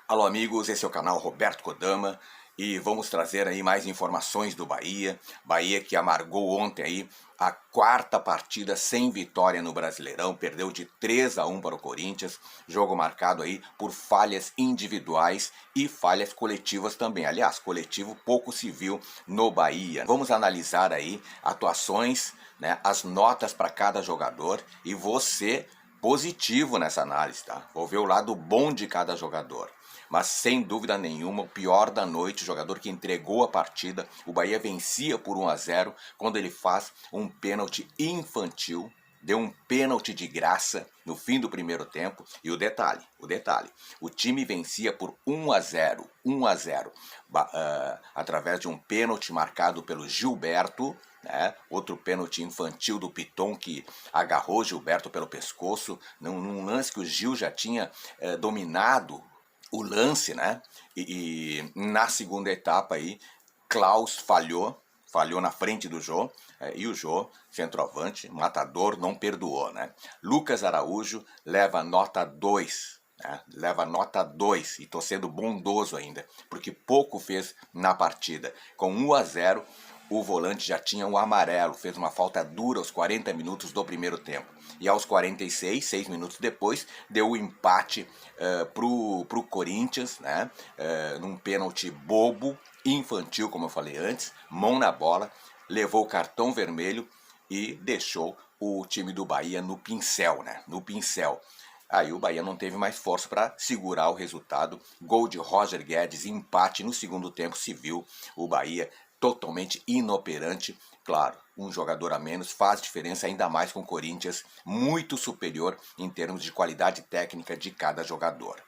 Alô amigos, esse é o canal Roberto Kodama e vamos trazer aí mais informações do Bahia. Bahia que amargou ontem aí a quarta partida sem vitória no Brasileirão, perdeu de 3-1 para o Corinthians, jogo marcado aí por falhas individuais e falhas coletivas também. Aliás, coletivo pouco se viu no Bahia. Vamos analisar aí atuações, né, as notas para cada jogador e você positivo nessa análise, tá? Vou ver o lado bom de cada jogador. Mas sem dúvida nenhuma, o pior da noite, o jogador que entregou a partida, o Bahia vencia por 1-0 quando ele faz um pênalti infantil, deu um pênalti de graça no fim do primeiro tempo. E o detalhe, o time vencia por 1-0, através de um pênalti marcado pelo Gilberto, né? Outro pênalti infantil do Piton que agarrou Gilberto pelo pescoço, num lance que o Gil já tinha dominado o lance, né? E na segunda etapa aí, Klaus falhou na frente do Jô, e o Jô, centroavante, matador, não perdoou, né? Lucas Araújo leva nota 2, né? Leva nota 2 e tô sendo bondoso ainda, porque pouco fez na partida. Com 1-0, o volante já tinha um amarelo, fez uma falta dura aos 40 minutos do primeiro tempo. E aos 46, 6 minutos depois, deu o empate pro Corinthians, né? Num pênalti bobo, infantil, como eu falei antes, mão na bola, levou o cartão vermelho e deixou o time do Bahia no pincel, né? No pincel. Aí o Bahia não teve mais força para segurar o resultado. Gol de Roger Guedes, empate no segundo tempo, se viu o Bahia totalmente inoperante. Claro, um jogador a menos faz diferença, ainda mais com o Corinthians muito superior em termos de qualidade técnica de cada jogador.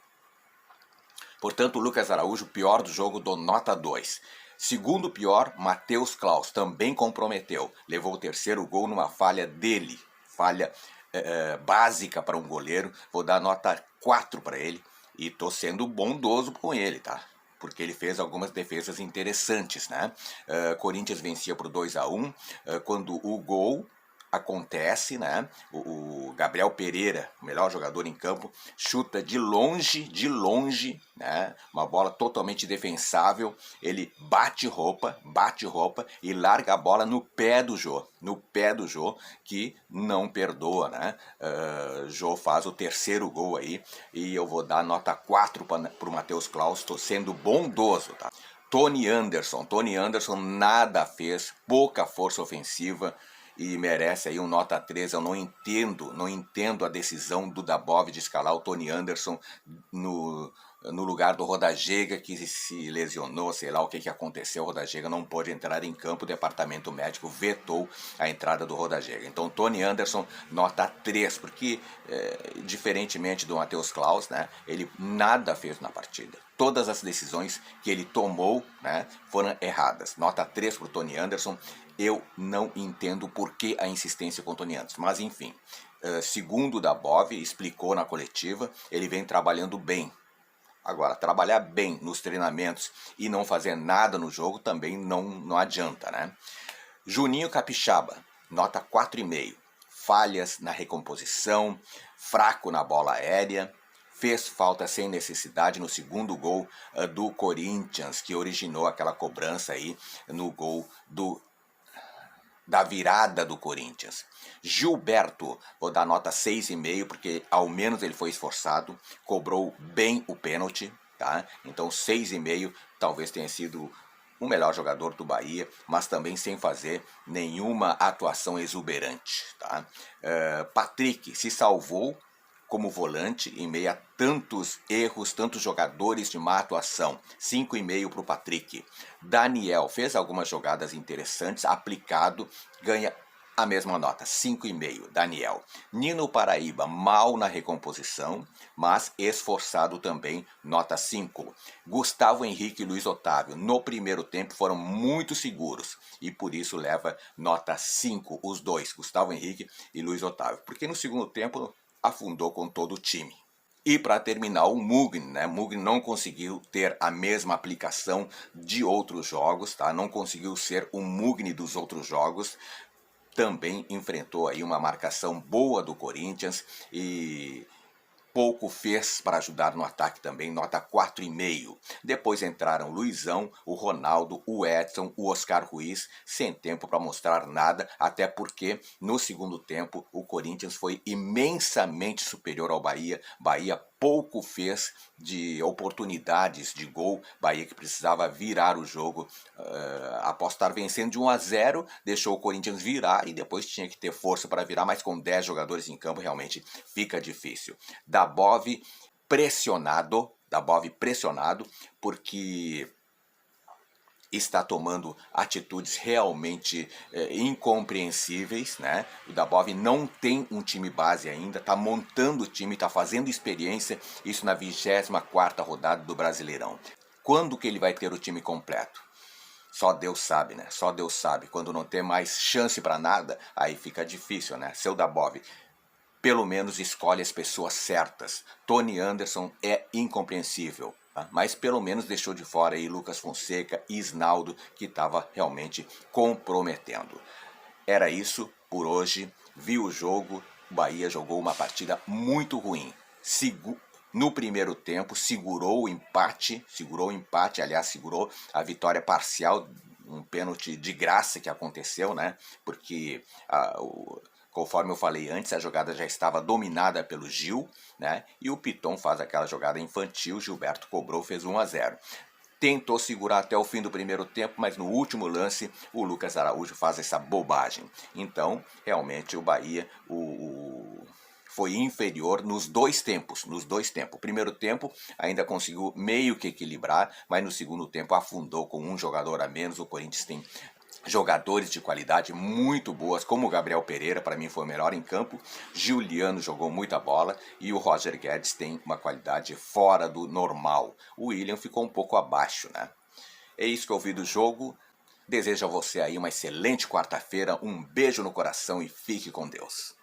Portanto, o Lucas Araújo, pior do jogo, dou nota 2. Segundo pior, Matheus Klaus, também comprometeu. Levou o terceiro gol numa falha dele. Falha básica para um goleiro. Vou dar nota 4 para ele. E tô sendo bondoso com ele, tá? Porque ele fez algumas defesas interessantes, né? Corinthians vencia por 2-1. Quando o gol acontece, né? O Gabriel Pereira, o melhor jogador em campo, chuta de longe, né? Uma bola totalmente defensável. Ele bate roupa e larga a bola no pé do Jô, que não perdoa, né? Jô faz o terceiro gol aí e eu vou dar nota 4 para o Matheus Klaus. Estou sendo bondoso, tá? Tony Anderson nada fez, pouca força ofensiva e merece aí um nota 3. Eu não entendo a decisão do Dabov de escalar o Tony Anderson no lugar do Rodallega, que se lesionou, sei lá o que aconteceu. O Rodallega não pôde entrar em campo, o departamento médico vetou a entrada do Rodallega. Então Tony Anderson, nota 3, porque diferentemente do Matheus Klaus, né, ele nada fez na partida. Todas as decisões que ele tomou, né, foram erradas. Nota 3 para o Tony Anderson. Eu não entendo por que a insistência com o Tony Anderson, mas enfim. Segundo o Dabov explicou na coletiva, ele vem trabalhando bem. Agora, trabalhar bem nos treinamentos e não fazer nada no jogo também não adianta, né? Juninho Capixaba, nota 4,5. Falhas na recomposição, fraco na bola aérea, fez falta sem necessidade no segundo gol do Corinthians, que originou aquela cobrança aí no gol da virada do Corinthians. Gilberto, vou dar nota 6,5, porque ao menos ele foi esforçado, cobrou bem o pênalti, tá? Então 6,5, talvez tenha sido o melhor jogador do Bahia, mas também sem fazer nenhuma atuação exuberante, tá? Patrick se salvou como volante em meio a tantos erros, tantos jogadores de má atuação. 5,5 para o Patrick. Daniel fez algumas jogadas interessantes, aplicado, ganha a mesma nota, 5,5, Daniel. Nino Paraíba, mal na recomposição, mas esforçado também, nota 5. Gustavo Henrique e Luiz Otávio, no primeiro tempo, foram muito seguros e por isso leva nota 5, os dois, Gustavo Henrique e Luiz Otávio. Porque no segundo tempo afundou com todo o time. E para terminar, o Mugni, né? Mugni não conseguiu ter a mesma aplicação de outros jogos, tá? Não conseguiu ser o Mugni dos outros jogos. Também enfrentou aí uma marcação boa do Corinthians e pouco fez para ajudar no ataque também, nota 4,5. Depois entraram o Luizão, o Ronaldo, o Edson, o Oscar Ruiz, sem tempo para mostrar nada, até porque no segundo tempo o Corinthians foi imensamente superior ao Bahia. Bahia pouco fez de oportunidades de gol. Bahia que precisava virar o jogo após estar vencendo de 1-0, deixou o Corinthians virar e depois tinha que ter força para virar, mas com 10 jogadores em campo realmente fica difícil. Dabov pressionado, porque está tomando atitudes realmente incompreensíveis, né? O Dabov não tem um time base ainda, está montando o time, está fazendo experiência, isso na 24ª rodada do Brasileirão. Quando que ele vai ter o time completo? Só Deus sabe, né? Só Deus sabe. Quando não tem mais chance para nada, aí fica difícil, né? Seu Dabov, pelo menos escolhe as pessoas certas. Tony Anderson é incompreensível, mas pelo menos deixou de fora aí Lucas Fonseca e Isnaldo, que estava realmente comprometendo. Era isso por hoje. Vi o jogo, o Bahia jogou uma partida muito ruim. No primeiro tempo segurou o empate, aliás, segurou a vitória parcial, um pênalti de graça que aconteceu, né? Porque conforme eu falei antes, a jogada já estava dominada pelo Gil, né? E o Piton faz aquela jogada infantil, Gilberto cobrou, fez 1-0. Tentou segurar até o fim do primeiro tempo, mas no último lance o Lucas Araújo faz essa bobagem. Então, realmente o Bahia foi inferior nos dois tempos. O primeiro tempo ainda conseguiu meio que equilibrar, mas no segundo tempo afundou com um jogador a menos. O Corinthians tem jogadores de qualidade muito boas, como o Gabriel Pereira, para mim foi o melhor em campo. Juliano jogou muita bola e o Roger Guedes tem uma qualidade fora do normal. O William ficou um pouco abaixo, né? É isso que eu vi do jogo. Desejo a você aí uma excelente quarta-feira, um beijo no coração e fique com Deus.